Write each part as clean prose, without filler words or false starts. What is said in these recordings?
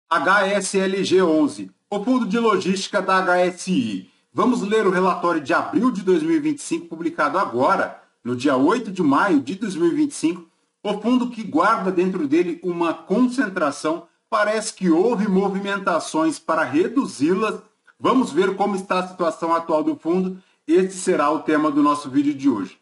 HSLG11, o fundo de logística da HSI. Vamos ler o relatório de abril de 2025, publicado agora, no dia 8 de maio de 2025. O fundo, que guarda dentro dele uma concentração, parece que houve movimentações para reduzi-las. Vamos ver como está a situação atual do fundo. Este será o tema do nosso vídeo de hoje.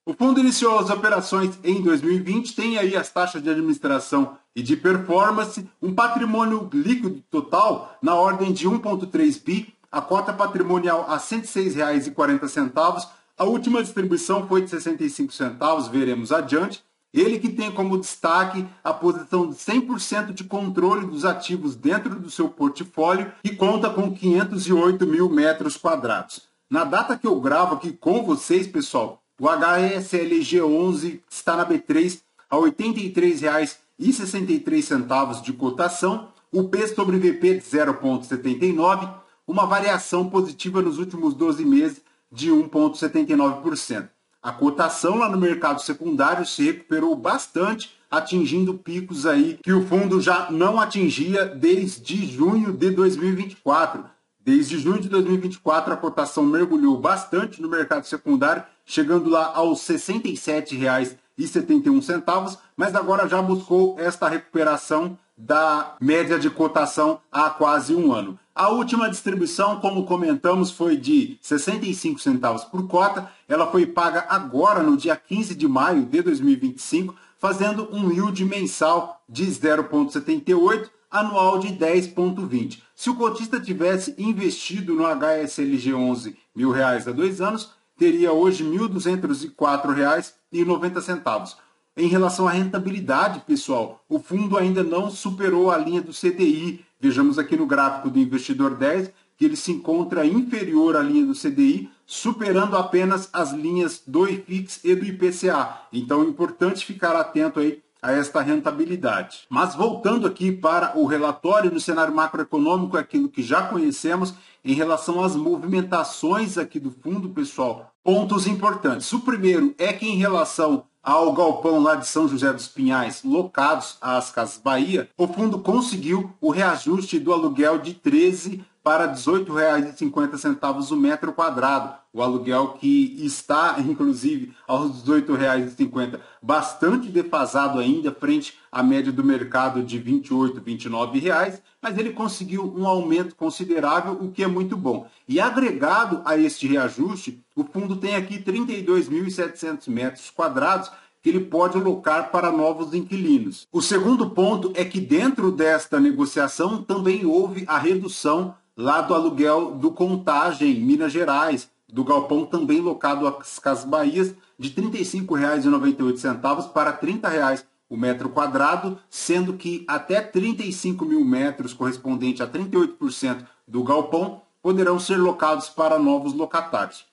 O fundo iniciou as operações em 2020, tem aí as taxas de administração e de performance, um patrimônio líquido total na ordem de 1,3 bi, a cota patrimonial a R$ 106,40, a última distribuição foi de 65 centavos, veremos adiante. Ele que tem como destaque a posição de 100% de controle dos ativos dentro do seu portfólio e conta com 508 mil metros quadrados. Na data que eu gravo aqui com vocês, pessoal, o HSLG11 está na B3 a R$ 83,63 de cotação, o P sobre VP de 0,79, uma variação positiva nos últimos 12 meses de 1,79%. A cotação lá no mercado secundário se recuperou bastante, atingindo picos aí que o fundo já não atingia desde junho de 2024. Desde junho de 2024, a cotação mergulhou bastante no mercado secundário, chegando lá aos R$ 67,71, mas agora já buscou esta recuperação da média de cotação há quase um ano. A última distribuição, como comentamos, foi de 65 centavos por cota. Ela foi paga agora, no dia 15 de maio de 2025, fazendo um yield mensal de 0,78, anual de 10,20. Se o cotista tivesse investido no HSLG11 R$ 1.000 há 2 anos, teria hoje R$ 1.204,90. Em relação à rentabilidade, pessoal, o fundo ainda não superou a linha do CDI. Vejamos aqui no gráfico do Investidor 10 que ele se encontra inferior à linha do CDI, superando apenas as linhas do IFIX e do IPCA. Então é importante ficar atento aí a esta rentabilidade. Mas voltando aqui para o relatório do cenário macroeconômico, aquilo que já conhecemos em relação às movimentações aqui do fundo, pessoal, pontos importantes. O primeiro é que em relação ao galpão lá de São José dos Pinhais, locados às Casas Bahia, o fundo conseguiu o reajuste do aluguel de 13 para R$ 18,50 o metro quadrado. O aluguel que está, inclusive, aos R$ 18,50, bastante defasado ainda frente à média do mercado de R$ 28, R$ 29, mas ele conseguiu um aumento considerável, o que é muito bom. E agregado a este reajuste, o fundo tem aqui 32.700 metros quadrados que ele pode alocar para novos inquilinos. O segundo ponto é que dentro desta negociação também houve a redução lá do aluguel do Contagem, Minas Gerais, do galpão também locado às Casas Bahias, de R$ 35,98 para R$ 30 o metro quadrado, sendo que até 35 mil metros, correspondente a 38% do galpão, poderão ser locados para novos locatários.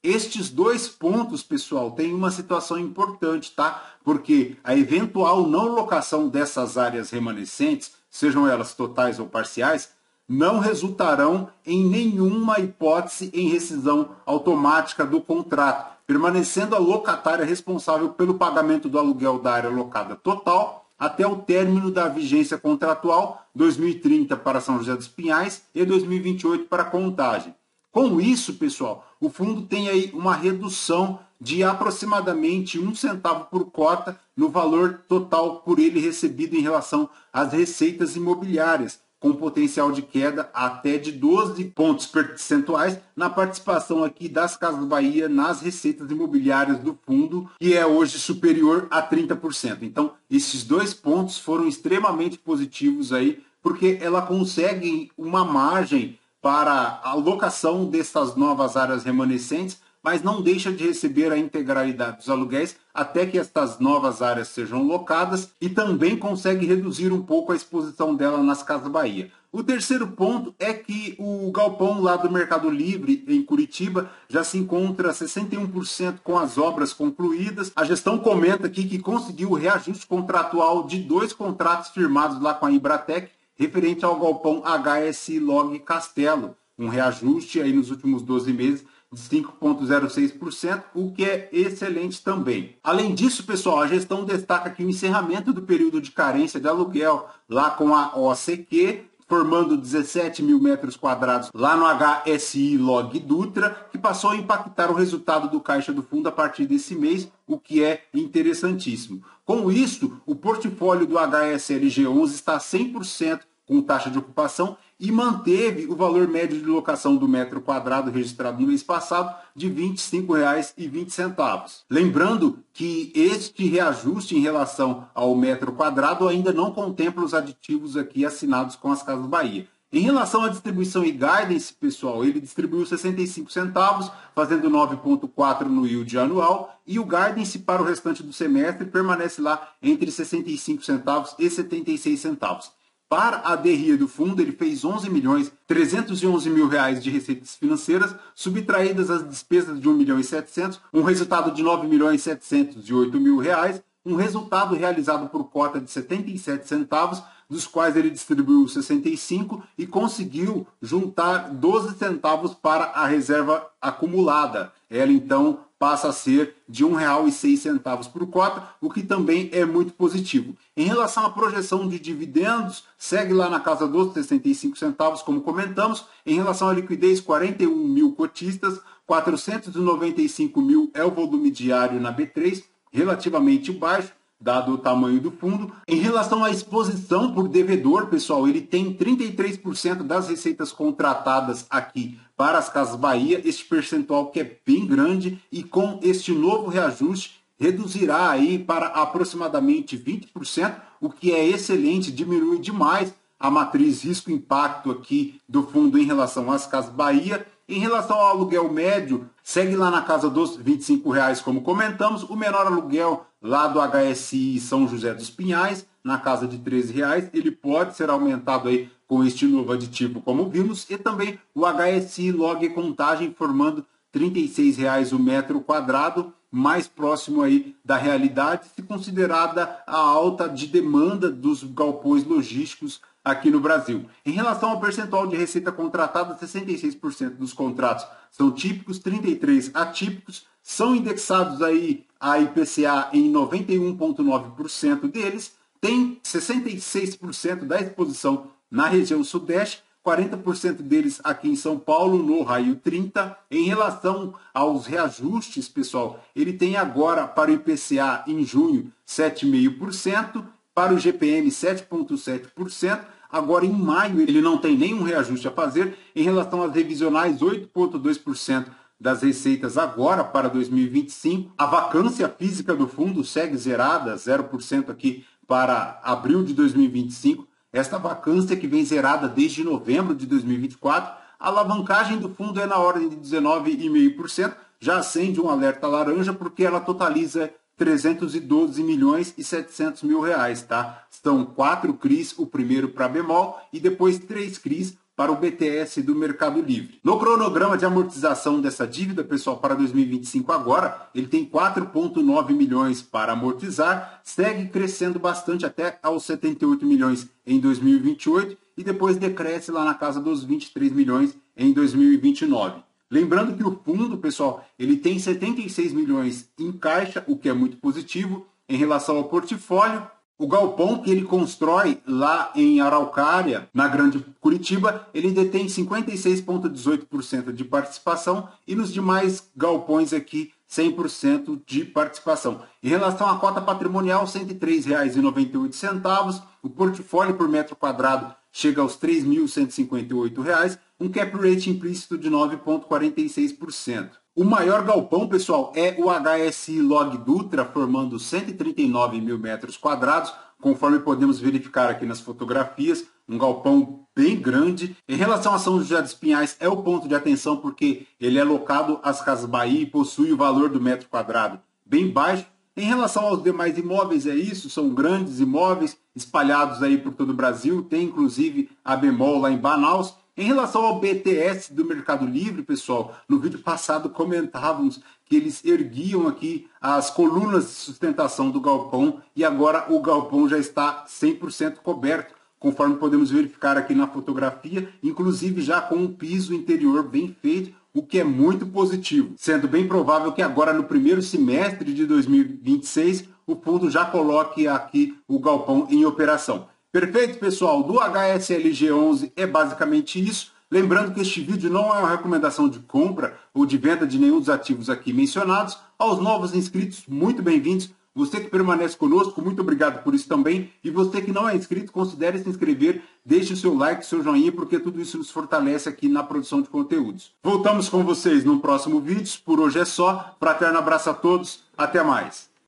Estes dois pontos, pessoal, têm uma situação importante, tá? Porque a eventual não locação dessas áreas remanescentes, sejam elas totais ou parciais, não resultarão em nenhuma hipótese em rescisão automática do contrato, permanecendo a locatária responsável pelo pagamento do aluguel da área locada total até o término da vigência contratual, 2030 para São José dos Pinhais e 2028 para Contagem. Com isso, pessoal, o fundo tem aí uma redução de aproximadamente 1 centavo por cota no valor total por ele recebido em relação às receitas imobiliárias, com potencial de queda até de 12 pontos percentuais na participação aqui das Casas Bahia nas receitas imobiliárias do fundo, que é hoje superior a 30%. Então, esses dois pontos foram extremamente positivos aí, porque ela consegue uma margem para a alocação dessas novas áreas remanescentes, mas não deixa de receber a integralidade dos aluguéis até que estas novas áreas sejam locadas e também consegue reduzir um pouco a exposição dela nas Casas Bahia. O terceiro ponto é que o galpão lá do Mercado Livre, em Curitiba, já se encontra 61% com as obras concluídas. A gestão comenta aqui que conseguiu o reajuste contratual de 2 contratos firmados lá com a Ibratec, referente ao galpão HSI Log Castelo, um reajuste aí nos últimos 12 meses de 5,06%, o que é excelente também. Além disso, pessoal, a gestão destaca que o encerramento do período de carência de aluguel lá com a OCQ formando 17 mil metros quadrados lá no HSI Log Dutra, que passou a impactar o resultado do caixa do fundo a partir desse mês, o que é interessantíssimo. Com isso, o portfólio do HSLG11 está 100% com taxa de ocupação e manteve o valor médio de locação do metro quadrado registrado no mês passado de R$ 25,20. Lembrando que este reajuste em relação ao metro quadrado ainda não contempla os aditivos aqui assinados com as Casas Bahia. Em relação à distribuição e guidance, pessoal, ele distribuiu 65 centavos, fazendo 9,4 no yield anual, e o guidance para o restante do semestre permanece lá entre 65 centavos e 76 centavos. Para a DRE do fundo, ele fez 11.311 mil reais de receitas financeiras, subtraídas as despesas de 1.700.000, um resultado de 9.708 mil reais, um resultado realizado por cota de 77 centavos, dos quais ele distribuiu 65 e conseguiu juntar 12 centavos para a reserva acumulada. Ela, então, passa a ser de R$ 1,06 por cota, o que também é muito positivo. Em relação à projeção de dividendos, segue lá na casa dos 65 centavos, como comentamos. Em relação à liquidez, 41 mil cotistas, 495 mil é o volume diário na B3, relativamente baixo, dado o tamanho do fundo. Em relação à exposição por devedor, pessoal, ele tem 33% das receitas contratadas aqui para as Casas Bahia, este percentual que é bem grande, e com este novo reajuste reduzirá aí para aproximadamente 20%, o que é excelente, diminui demais a matriz risco-impacto aqui do fundo em relação às Casas Bahia. Em relação ao aluguel médio, segue lá na casa dos R$ 25, como comentamos. O menor aluguel lá do HSI São José dos Pinhais, na casa de R$ 13, ele pode ser aumentado aí com este novo aditivo, como vimos, e também o HSI Log Contagem, formando R$ 36 o metro quadrado, mais próximo aí da realidade, se considerada a alta de demanda dos galpões logísticos aqui no Brasil. Em relação ao percentual de receita contratada, 66% dos contratos são típicos, 33% atípicos, são indexados aí a IPCA em 91,9% deles, tem 66% da exposição na região sudeste, 40% deles aqui em São Paulo, no raio 30. Em relação aos reajustes, pessoal, ele tem agora para o IPCA em junho 7,5%, para o GPM 7,7%, agora em maio ele não tem nenhum reajuste a fazer. Em relação às revisionais, 8,2% das receitas agora para 2025. A vacância física do fundo segue zerada, 0% aqui para abril de 2025. Esta vacância que vem zerada desde novembro de 2024. A alavancagem do fundo é na ordem de 19,5%. Já acende um alerta laranja porque ela totaliza 312 milhões e 700 mil reais, tá? São 4 CRIs, o primeiro para bemol, e depois 3 CRIs para o BTS do Mercado Livre. No cronograma de amortização dessa dívida, pessoal, para 2025 agora, ele tem 4,9 milhões para amortizar, segue crescendo bastante até aos 78 milhões em 2028 e depois decresce lá na casa dos 23 milhões em 2029. Lembrando que o fundo, pessoal, ele tem 76 milhões em caixa, o que é muito positivo em relação ao portfólio. O galpão que ele constrói lá em Araucária, na Grande Curitiba, ele detém 56,18% de participação e nos demais galpões aqui 100% de participação. Em relação à cota patrimonial, R$ 103,98, o portfólio por metro quadrado chega aos R$ 3.158, um cap rate implícito de 9,46%. O maior galpão, pessoal, é o HSI Log Dutra, formando 139 mil metros quadrados, conforme podemos verificar aqui nas fotografias, um galpão bem grande. Em relação a São José dos Pinhais, é o ponto de atenção porque ele é locado às Casas Bahia e possui o valor do metro quadrado bem baixo. Em relação aos demais imóveis, é isso, são grandes imóveis espalhados aí por todo o Brasil, tem inclusive a bemol lá em Manaus. Em relação ao BTS do Mercado Livre, pessoal, no vídeo passado comentávamos que eles erguiam aqui as colunas de sustentação do galpão e agora o galpão já está 100% coberto, conforme podemos verificar aqui na fotografia, inclusive já com um piso interior bem feito, o que é muito positivo, sendo bem provável que agora no primeiro semestre de 2026 o fundo já coloque aqui o galpão em operação. Perfeito, pessoal? Do HSLG11 é basicamente isso. Lembrando que este vídeo não é uma recomendação de compra ou de venda de nenhum dos ativos aqui mencionados. Aos novos inscritos, muito bem-vindos. Você que permanece conosco, muito obrigado por isso também. E você que não é inscrito, considere se inscrever, deixe o seu like, seu joinha, porque tudo isso nos fortalece aqui na produção de conteúdos. Voltamos com vocês no próximo vídeo. Por hoje é só. Fraterno abraço a todos. Até mais.